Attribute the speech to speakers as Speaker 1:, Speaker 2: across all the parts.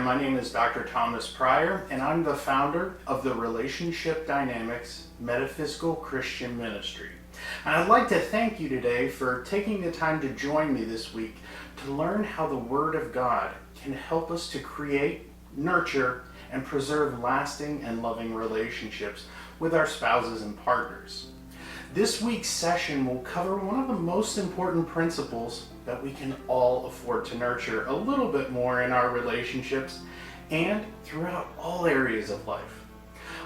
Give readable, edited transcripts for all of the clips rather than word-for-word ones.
Speaker 1: my name is Dr. Thomas Pryor, and I'm the founder of the Relationship Dynamics Metaphysical Christian Ministry. And I'd like to thank you today for taking the time to join me this week to learn how the Word of God can help us to create, nurture, and preserve lasting and loving relationships with our spouses and partners. This week's session will cover one of the most important principles that we can all afford to nurture a little bit more in our relationships and throughout all areas of life.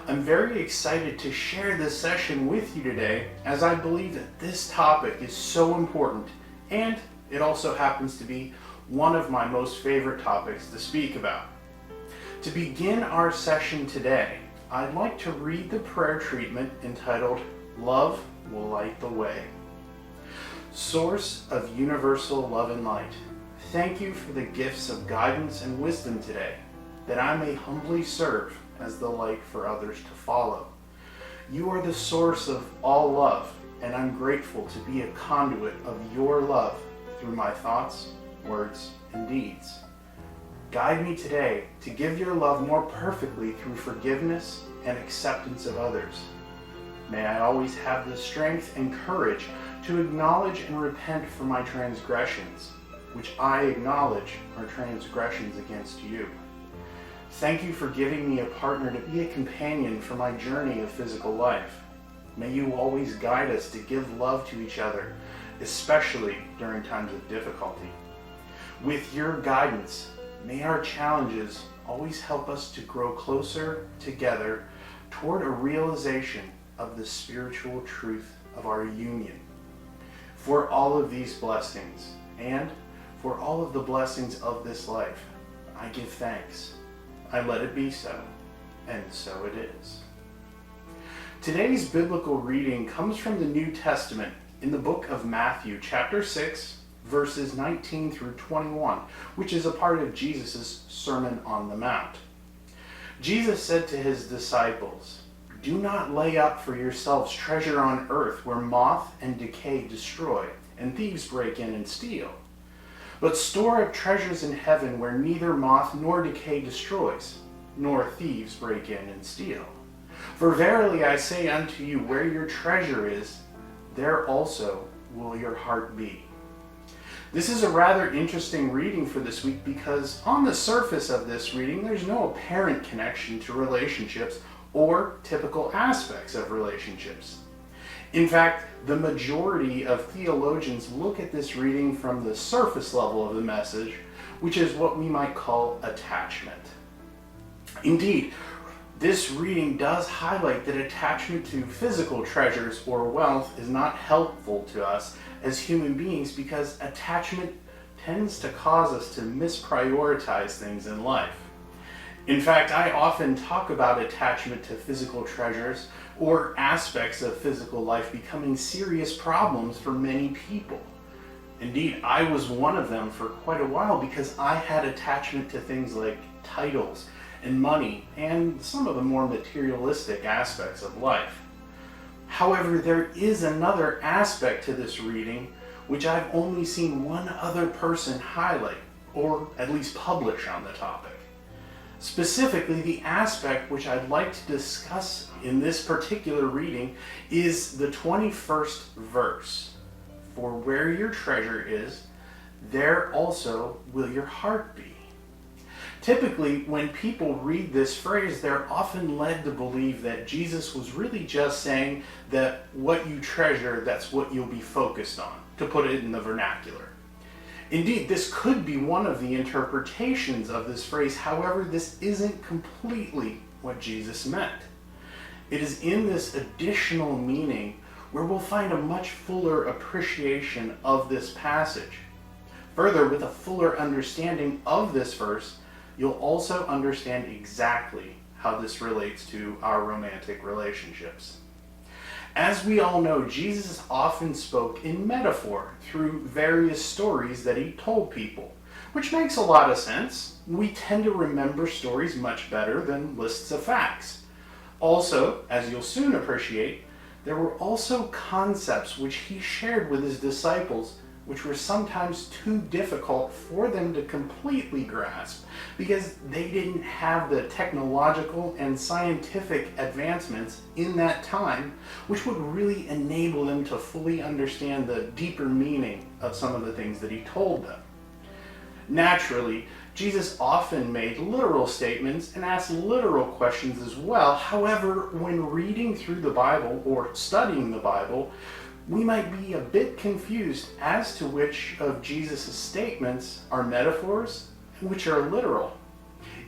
Speaker 1: I'm very excited to share this session with you today, as I believe that this topic is so important, and it also happens to be one of my most favorite topics to speak about. To begin our session today, I'd like to read the prayer treatment entitled, "Love Will Light the Way." Source of universal love and light, thank you for the gifts of guidance and wisdom today, that I may humbly serve as the light for others to follow. You are the source of all love, and I'm grateful to be a conduit of your love through my thoughts, words, and deeds. Guide me today to give your love more perfectly through forgiveness and acceptance of others. May I always have the strength and courage to acknowledge and repent for my transgressions, which I acknowledge are transgressions against you. Thank you for giving me a partner to be a companion for my journey of physical life. May you always guide us to give love to each other, especially during times of difficulty. With your guidance, may our challenges always help us to grow closer together toward a realization of the spiritual truth of our union. For all of these blessings, and for all of the blessings of this life, I give thanks. I let it be so, and so it is. Today's biblical reading comes from the New Testament in the book of Matthew, chapter 6, verses 19 through 21, which is a part of Jesus' Sermon on the Mount. Jesus said to his disciples, "Do not lay up for yourselves treasure on earth where moth and decay destroy, and thieves break in and steal. But store up treasures in heaven where neither moth nor decay destroys, nor thieves break in and steal. For verily I say unto you, where your treasure is, there also will your heart be." This is a rather interesting reading for this week because on the surface of this reading, there's no apparent connection to relationships or typical aspects of relationships. In fact, the majority of theologians look at this reading from the surface level of the message, which is what we might call attachment. Indeed, this reading does highlight that attachment to physical treasures or wealth is not helpful to us as human beings because attachment tends to cause us to misprioritize things in life. In fact, I often talk about attachment to physical treasures or aspects of physical life becoming serious problems for many people. Indeed, I was one of them for quite a while because I had attachment to things like titles and money and some of the more materialistic aspects of life. However, there is another aspect to this reading which I've only seen one other person highlight, or at least publish on the topic. Specifically, the aspect which I'd like to discuss in this particular reading is the 21st verse. "For where your treasure is, there also will your heart be." Typically, when people read this phrase, they're often led to believe that Jesus was really just saying that what you treasure, that's what you'll be focused on, to put it in the vernacular. Indeed, this could be one of the interpretations of this phrase. However, this isn't completely what Jesus meant. It is in this additional meaning where we'll find a much fuller appreciation of this passage. Further, with a fuller understanding of this verse, you'll also understand exactly how this relates to our romantic relationships. As we all know, Jesus often spoke in metaphor through various stories that he told people, which makes a lot of sense. We tend to remember stories much better than lists of facts. Also, as you'll soon appreciate, there were also concepts which he shared with his disciples which were sometimes too difficult for them to completely grasp because they didn't have the technological and scientific advancements in that time, which would really enable them to fully understand the deeper meaning of some of the things that he told them. Naturally, Jesus often made literal statements and asked literal questions as well. However, when reading through the Bible or studying the Bible, we might be a bit confused as to which of Jesus' statements are metaphors and which are literal.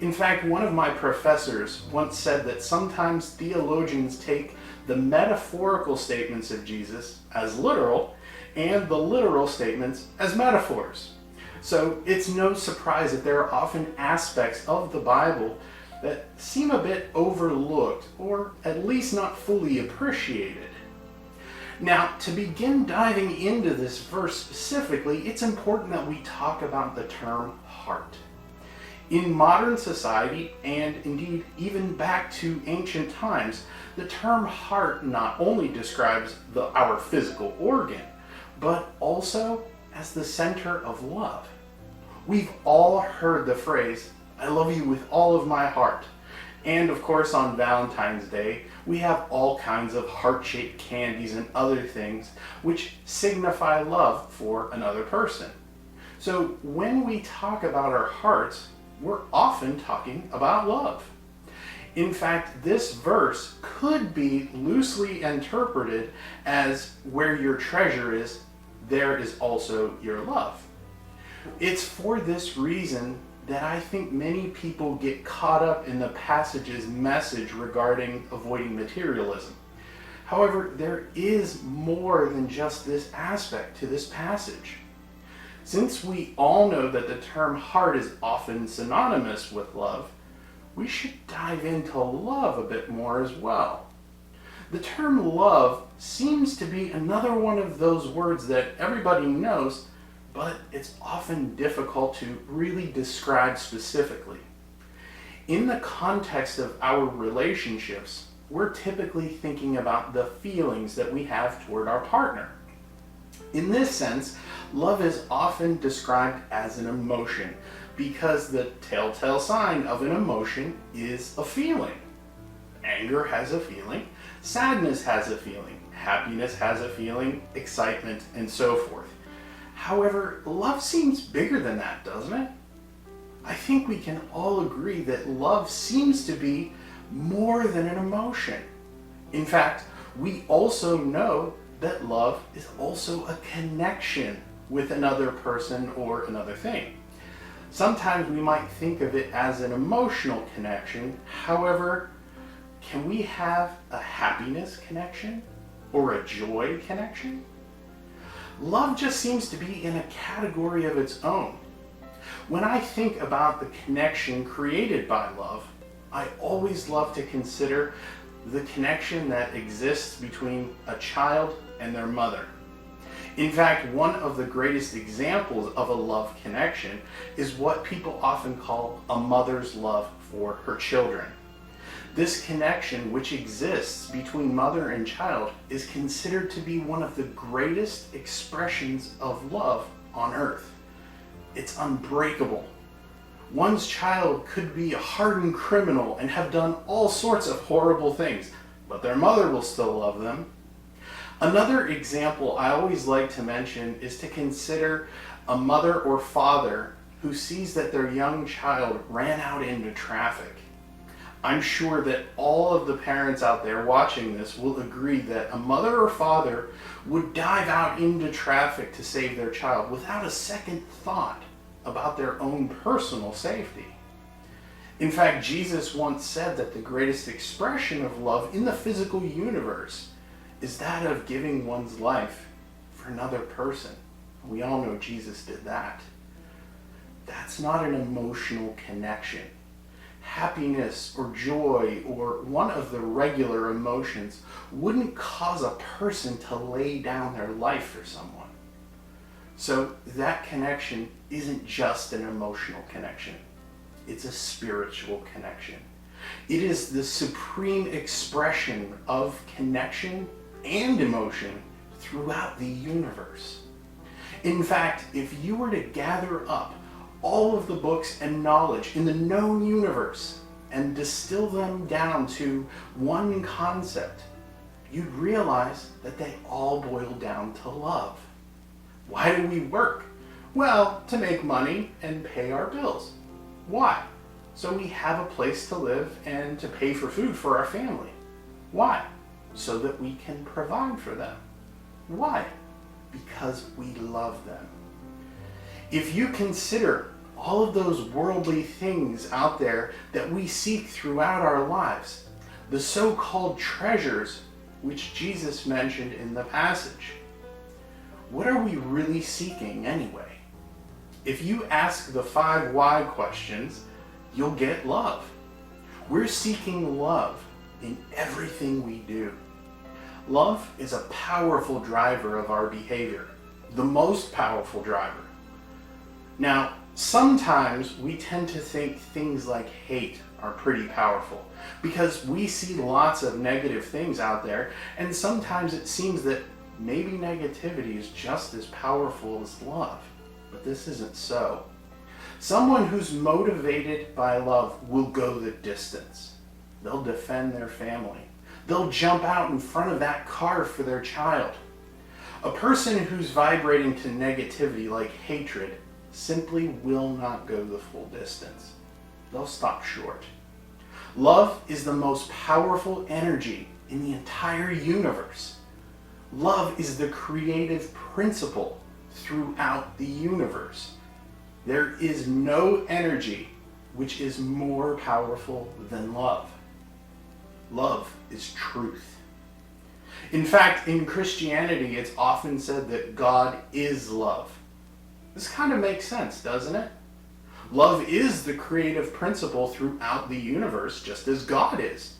Speaker 1: In fact, one of my professors once said that sometimes theologians take the metaphorical statements of Jesus as literal and the literal statements as metaphors. So it's no surprise that there are often aspects of the Bible that seem a bit overlooked or at least not fully appreciated. Now, to begin diving into this verse specifically, it's important that we talk about the term heart. In modern society, and indeed even back to ancient times, the term heart not only describes our physical organ, but also as the center of love. We've all heard the phrase, "I love you with all of my heart." And of course, on Valentine's Day, we have all kinds of heart-shaped candies and other things which signify love for another person. So when we talk about our hearts, we're often talking about love. In fact, this verse could be loosely interpreted as where your treasure is, there is also your love. It's for this reason that I think many people get caught up in the passage's message regarding avoiding materialism. However, there is more than just this aspect to this passage. Since we all know that the term heart is often synonymous with love, we should dive into love a bit more as well. The term love seems to be another one of those words that everybody knows, but it's often difficult to really describe specifically. In the context of our relationships, we're typically thinking about the feelings that we have toward our partner. In this sense, love is often described as an emotion because the telltale sign of an emotion is a feeling. Anger has a feeling, sadness has a feeling, happiness has a feeling, excitement, and so forth. However, love seems bigger than that, doesn't it? I think we can all agree that love seems to be more than an emotion. In fact, we also know that love is also a connection with another person or another thing. Sometimes we might think of it as an emotional connection. However, can we have a happiness connection or a joy connection? Love just seems to be in a category of its own. When I think about the connection created by love, I always love to consider the connection that exists between a child and their mother. In fact, one of the greatest examples of a love connection is what people often call a mother's love for her children. This connection, which exists between mother and child, is considered to be one of the greatest expressions of love on earth. It's unbreakable. One's child could be a hardened criminal and have done all sorts of horrible things, but their mother will still love them. Another example I always like to mention is to consider a mother or father who sees that their young child ran out into traffic. I'm sure that all of the parents out there watching this will agree that a mother or father would dive out into traffic to save their child without a second thought about their own personal safety. In fact, Jesus once said that the greatest expression of love in the physical universe is that of giving one's life for another person. We all know Jesus did that. That's not an emotional connection. Happiness or joy or one of the regular emotions wouldn't cause a person to lay down their life for someone. So that connection isn't just an emotional connection. It's a spiritual connection. It is the supreme expression of connection and emotion throughout the universe. In fact, if you were to gather up all of the books and knowledge in the known universe and distill them down to one concept, you'd realize that they all boil down to love. Why do we work? Well, to make money and pay our bills. Why? So we have a place to live and to pay for food for our family. Why? So that we can provide for them. Why? Because we love them. If you consider all of those worldly things out there that we seek throughout our lives, the so-called treasures which Jesus mentioned in the passage, what are we really seeking anyway? If you ask the 5 why questions, you'll get love. We're seeking love in everything we do. Love is a powerful driver of our behavior, the most powerful driver. Now, sometimes we tend to think things like hate are pretty powerful because we see lots of negative things out there, and sometimes it seems that maybe negativity is just as powerful as love. But this isn't so. Someone who's motivated by love will go the distance. They'll defend their family. They'll jump out in front of that car for their child. A person who's vibrating to negativity like hatred simply will not go the full distance. They'll stop short. Love is the most powerful energy in the entire universe. Love is the creative principle throughout the universe. There is no energy which is more powerful than love. Love is truth. In fact, in Christianity, it's often said that God is love. This kind of makes sense, doesn't it? Love is the creative principle throughout the universe, just as God is.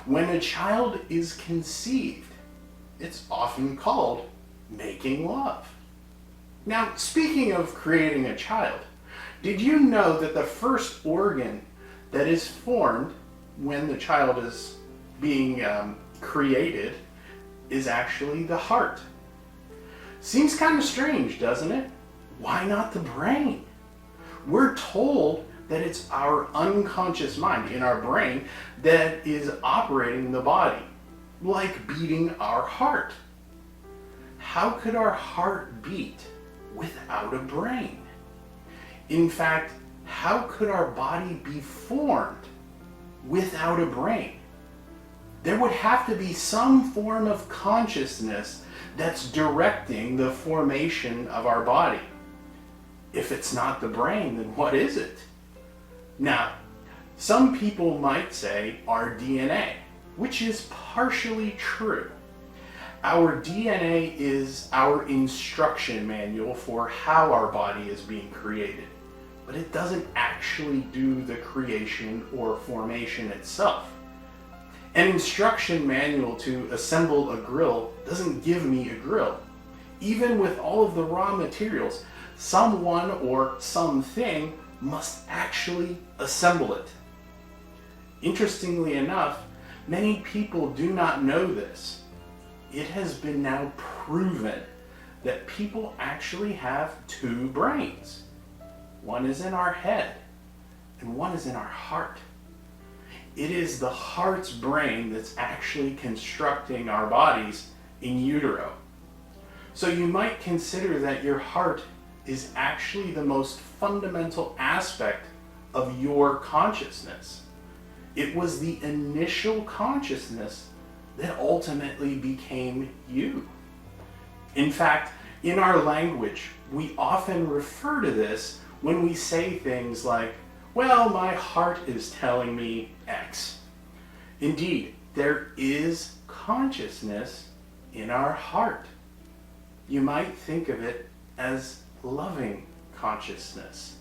Speaker 1: When a child is conceived, it's often called making love. Now, speaking of creating a child, did you know that the first organ that is formed when the child is being created is actually the heart? Seems kind of strange, doesn't it? Why not the brain? We're told that it's our unconscious mind in our brain that is operating the body, like beating our heart. How could our heart beat without a brain? In fact, how could our body be formed without a brain? There would have to be some form of consciousness that's directing the formation of our body. If it's not the brain, then what is it? Now, some people might say our DNA, which is partially true. Our DNA is our instruction manual for how our body is being created, but it doesn't actually do the creation or formation itself. An instruction manual to assemble a grill doesn't give me a grill. Even with all of the raw materials, someone or something must actually assemble it. Interestingly enough, many people do not know this. It has been now proven that people actually have 2 brains. One is in our head and one is in our heart. It is the heart's brain that's actually constructing our bodies in utero. So you might consider that your heart is actually the most fundamental aspect of your consciousness. It was the initial consciousness that ultimately became you. In fact, in our language, we often refer to this when we say things like, well, my heart is telling me X. Indeed, there is consciousness in our heart. You might think of it as loving consciousness,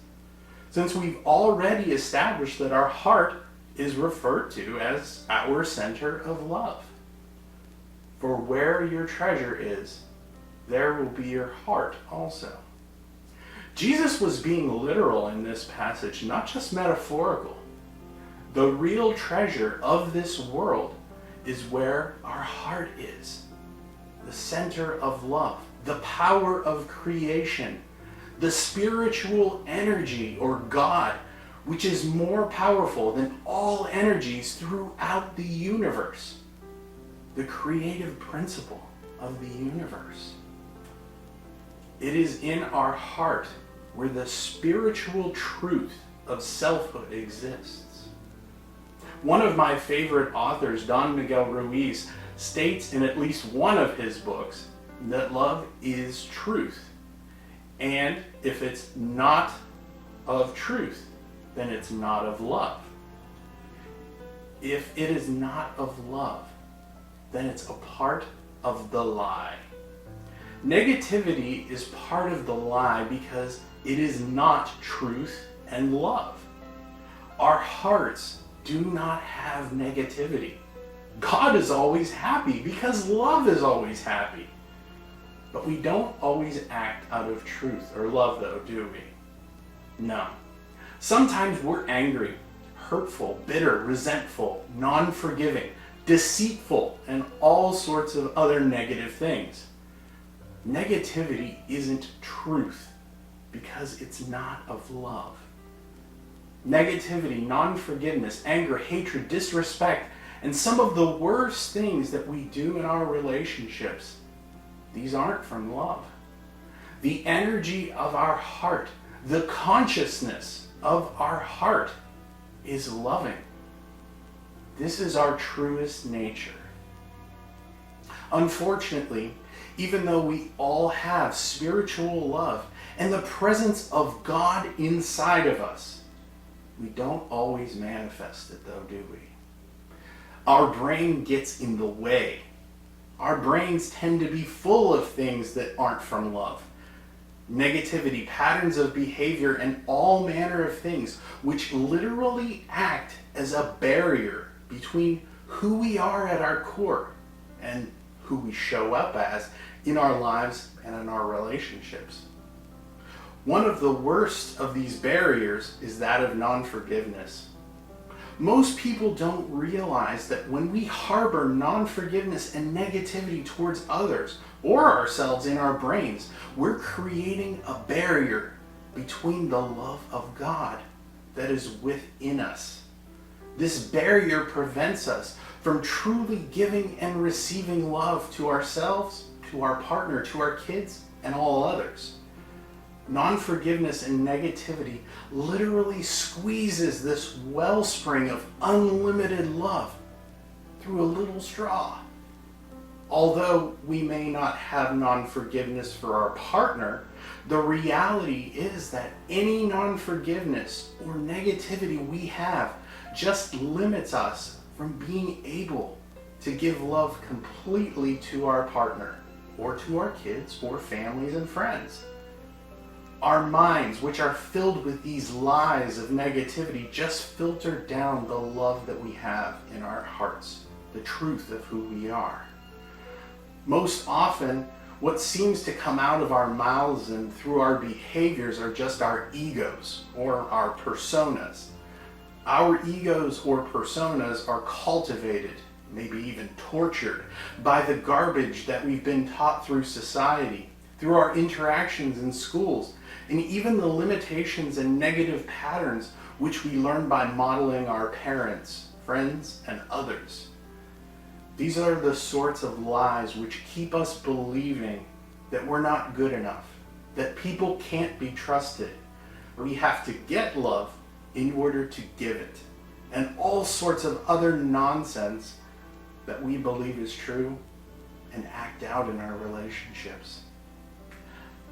Speaker 1: since we've already established that our heart is referred to as our center of love. For where your treasure is, there will be your heart also. Jesus was being literal in this passage, not just metaphorical. The real treasure of this world is where our heart is, the center of love, the power of creation, the spiritual energy or God, which is more powerful than all energies throughout the universe, the creative principle of the universe. It is in our heart where the spiritual truth of selfhood exists. One of my favorite authors, Don Miguel Ruiz, states in at least one of his books that love is truth. And if it's not of truth, then it's not of love. If it is not of love, then it's a part of the lie. Negativity is part of the lie because it is not truth and love. Our hearts do not have negativity. God is always happy because love is always happy. But we don't always act out of truth or love, though, do we? No. Sometimes we're angry, hurtful, bitter, resentful, non-forgiving, deceitful, and all sorts of other negative things. Negativity isn't truth because it's not of love. Negativity, non-forgiveness, anger, hatred, disrespect, and some of the worst things that we do in our relationships, these aren't from love. The energy of our heart, the consciousness of our heart is loving. This is our truest nature. Unfortunately, even though we all have spiritual love and the presence of God inside of us, we don't always manifest it, though, do we? Our brain gets in the way. Our brains tend to be full of things that aren't from love. Negativity, patterns of behavior, and all manner of things which literally act as a barrier between who we are at our core and who we show up as in our lives and in our relationships. One of the worst of these barriers is that of non-forgiveness. Most people don't realize that when we harbor non-forgiveness and negativity towards others or ourselves in our brains, we're creating a barrier between the love of God that is within us. This barrier prevents us from truly giving and receiving love to ourselves, to our partner, to our kids, and all others. Non-forgiveness and negativity literally squeezes this wellspring of unlimited love through a little straw. Although we may not have non-forgiveness for our partner, the reality is that any non-forgiveness or negativity we have just limits us from being able to give love completely to our partner or to our kids or families and friends. Our minds, which are filled with these lies of negativity, just filter down the love that we have in our hearts, the truth of who we are. Most often, what seems to come out of our mouths and through our behaviors are just our egos or our personas. Our egos or personas are cultivated, maybe even tortured, by the garbage that we've been taught through society, through our interactions in schools, and even the limitations and negative patterns which we learn by modeling our parents, friends, and others. These are the sorts of lies which keep us believing that we're not good enough, that people can't be trusted. We have to get love in order to give it, and all sorts of other nonsense that we believe is true and act out in our relationships.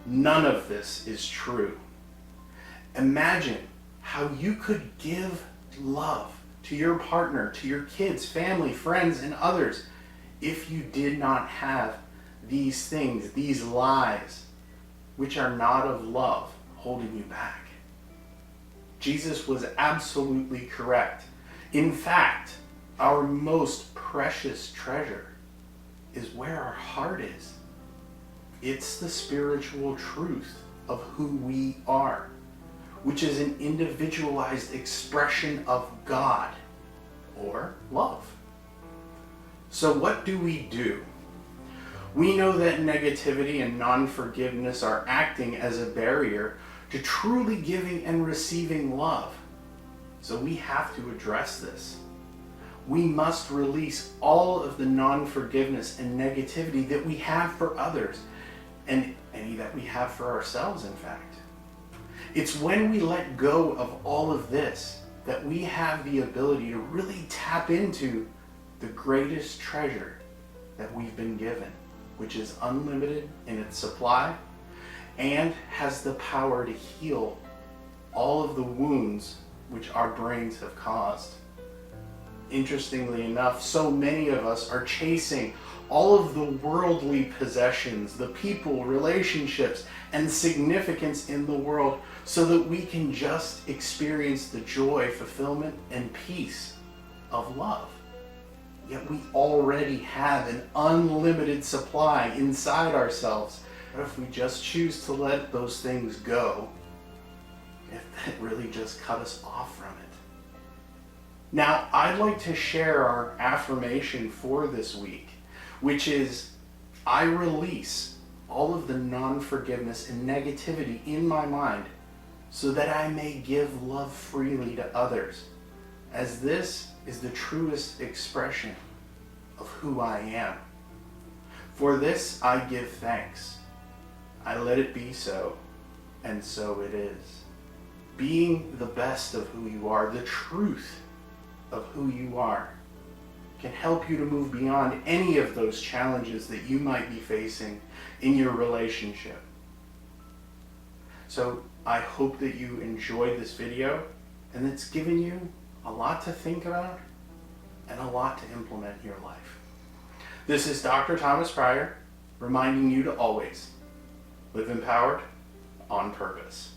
Speaker 1: None of this is true. Imagine how you could give love to your partner, to your kids, family, friends, and others if you did not have these things, these lies, which are not of love, holding you back. Jesus was absolutely correct. In fact, our most precious treasure is where our heart is. It's the spiritual truth of who we are, which is an individualized expression of God or love. So what do? We know that negativity and non-forgiveness are acting as a barrier to truly giving and receiving love. So we have to address this. We must release all of the non-forgiveness and negativity that we have for others, and any that we have for ourselves, in fact. It's when we let go of all of this that we have the ability to really tap into the greatest treasure that we've been given, which is unlimited in its supply and has the power to heal all of the wounds which our brains have caused. Interestingly enough, so many of us are chasing all of the worldly possessions, the people, relationships, and significance in the world so that we can just experience the joy, fulfillment, and peace of love. Yet we already have an unlimited supply inside ourselves. But if we just choose to let those things go, if that really just cut us off from it. Now, I'd like to share our affirmation for this week, which is, I release all of the non-forgiveness and negativity in my mind so that I may give love freely to others, as this is the truest expression of who I am. For this I give thanks. I let it be so, and so it is. Being the best of who you are, the truth of who you are, can help you to move beyond any of those challenges that you might be facing in your relationship. So I hope that you enjoyed this video and it's given you a lot to think about and a lot to implement in your life. This is Dr. Thomas Pryor reminding you to always live empowered on purpose.